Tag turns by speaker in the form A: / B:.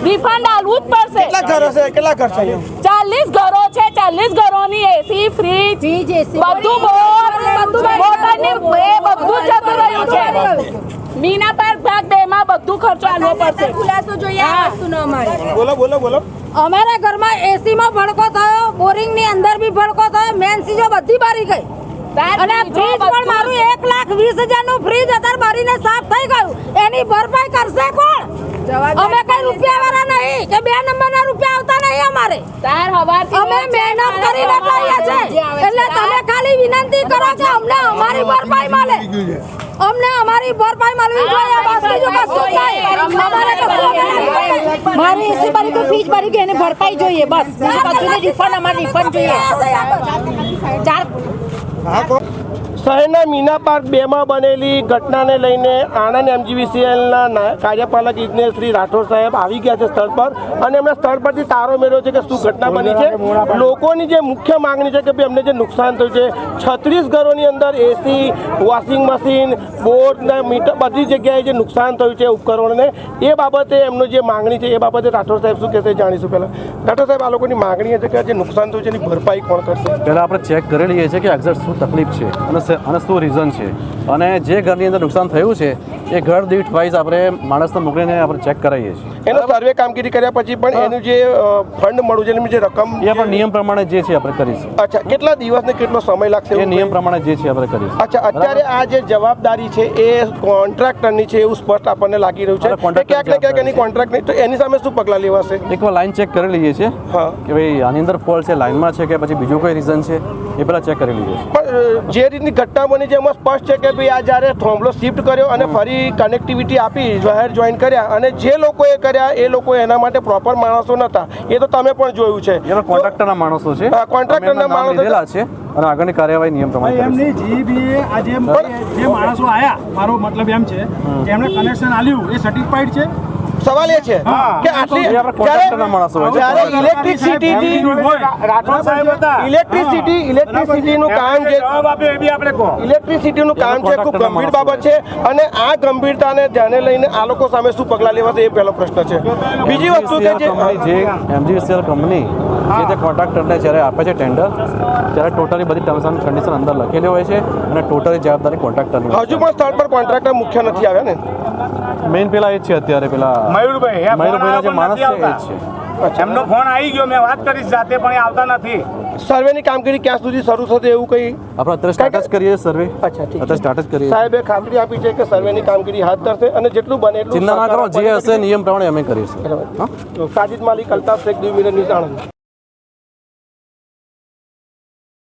A: Refund આલવું જ પડશે।
B: કેટલા ઘર છે
A: 40 ઘરો છે, 40 ઘરોની એસી ફ્રીજ બધું મોટરની બધું જતું રહ્યું છે। મીના પાર્ક ભાગ 2 માં બધું ખર્ચો આલવો પડશે।
C: ખુલાસો જોઈએ આ વસ્તુનો અમારે।
B: બોલો
C: અમારા ઘરમાં એસી માં ભડકો થયો, બોરિંગ ની અંદર બી ભડકો થયો, મેન સીજો બધી બારી ગઈ અને ફ્રીજ પણ મારું 1,20,000 નું ફ્રીજ અત્યારે બારીને સાફ થઈ ગયું, એની ભરપાઈ કરશે કોણ? અમે કઈ રૂપિયા વાળા નહીં કે 2 નંબરના રૂપિયા આવતા નહીં અમારે। અમે મહેનત કરીને લાવીએ છે, એટલે તમે ખાલી વિનંતી કરો કે અમને અમારી ભરપાઈ મળે, અમને અમારી ભરપાઈ મળવી જોઈએ, બસ બીજું કશું નહીં। અમારે
D: મારી એસી બારી તો ફીસ બારી કે એને ભરપાઈ જોઈએ, બસ બીજું કશું નહીં। રિફંડ અમારે રિફંડ જોઈએ।
B: શહેરના મીના પાર્ક 2 માં બનેલી ઘટનાને લઈને આણંદ MGVCLના કાર્યપાલક ઇજનેર શ્રી રાઠોડ સાહેબ આવી ગયા છે સ્થળ પર અને એમણે સ્થળ પરથી તારો મેળવ્યો છે કે શું ઘટના બની છે। લોકોની જે મુખ્ય માંગણી છે કે ભાઈ અમને જે નુકસાન થયું છે 36 ઘરોની અંદર એસી, વોશિંગ મશીન, બોર્ડના મીટર બધી જગ્યાએ જે નુકસાન થયું છે ઉપકરણોને, એ બાબતે એમનો જે માંગણી છે એ બાબતે રાઠોડ સાહેબ શું કહેશે જાણીશું। પહેલાં રાઠોડ સાહેબ, આ લોકોની માંગણી છે કે જે નુકસાન થયું છે એની ભરપાઈ કોણ કરશે?
E: પહેલાં આપણે ચેક કરી લઈએ છીએ કે એક્ઝેક્ટ શું તકલીફ છે અને શું રીઝન છે, અને જે ઘરની અંદર નુકસાન થયું છે એ ઘર દીઠ વાઇઝ આપણે માણસને મોકલીને આપણે ચેક કરાવીએ છીએ।
B: એનો સર્વે કામગીરી કર્યા પછી પણ એનું જે ફંડ મળવું છે એની જે રકમ
E: એ પણ નિયમ પ્રમાણે જે છે આપણે કરીશું।
B: અચ્છા, કેટલા દિવસ ને કેટલો સમય લાગશે?
E: એ નિયમ પ્રમાણે જે છે આપણે કરીશું।
B: અચ્છા, અત્યારે આ જે જવાબદારી છે એ કોન્ટ્રાક્ટરની છે એવું સ્પષ્ટ આપણને લાગી રહ્યું છે કે ક્યાંક ને ક્યાંક એની કોન્ટ્રાક્ટ નહીં, તો એની સામે શું પગલાં લેવાશે?
E: એકવાર લાઈન ચેક કરી લઈએ છીએ કે ભાઈ આની અંદર ફોલ્ટ છે, લાઈનમાં છે કે પછી બીજું કોઈ રીઝન છે, એ પહેલાં ચેક કરી લઈએ છીએ।
B: પણ જે રીતની ઘટના બની છે એમાં સ્પષ્ટ છે કે ભાઈ આ જ્યારે થોંભલો શિફ્ટ કર્યો અને ફરી કનેક્ટિવિટી આપી, વાયર જોઈન કર્યા અને જે લોકોએ કર્યા એ લોકો એના માટે પ્રોપર માણસો નહોતા, એ તો તમે પણ જોયું છે।
E: એનો કોન્ટ્રાક્ટરના માણસો છે,
B: કોન્ટ્રાક્ટરના માણસો
E: લીધેલા છે અને આગળની કાર્યવાહી નિયમ પ્રમાણે
F: એમની જીબીએ આ જે માણસો આયા, મારો મતલબ એમ છે કે એમણે કનેક્શન આલ્યું એ સર્ટિફાઈડ છે?
B: સવાલ એ છે કે આટલી ઇલેક્ટ્રિસિટીનું કામ છે, ઇલેક્ટ્રિસિટીનું કામ છે, ખૂબ ગંભીર બાબત છે અને આ ગંભીરતાને ધ્યાને લઈને આ લોકો સામે શું પગલાં લેવાશે એ પહેલો પ્રશ્ન છે। બીજી વસ્તુ કે જે
E: MGVCL કંપની જે તે કોન્ટ્રાક્ટરને જ્યારે આપે છે ટેન્ડર, ત્યારે ટોટલી બધી ટર્મ્સ એન્ડ કન્ડિશન અંદર લખેલી હોય છે અને ટોટલી જવાબદારી કોન્ટ્રાક્ટરની।
B: હજુ પણ સ્થળ પર કોન્ટ્રાક્ટર મુખ્ય નથી આવ્યા ને?
E: મેઇન પેલા એ જ છે અત્યારે, પેલા મયુરભાઈના જે માણસ છે એ જ છે।
F: એમનો ફોન આવી ગયો, મેં વાત કરી જાતે પણ એ આવતા નથી।
B: સર્વેની કામગીરી ક્યાં સુધી શરૂ થશે એવું કંઈ
E: આપણે અત્યારે સ્ટાર્ટ જ કરીએ સર્વે।
B: અચ્છા, ઠીક,
E: અત્યારે સ્ટાર્ટ જ કરીએ।
B: સાહેબે ખાતરી આપી છે કે સર્વેની કામગીરી હાથ ધરશે અને જેટલું બને એટલું
E: ચિંતા ના કરો, જે હશે નિયમ પ્રમાણે અમે કરીશું।
B: સાજિદ માલિક, અલ્તાફ શેખ, ન્યૂઝ આણંદ।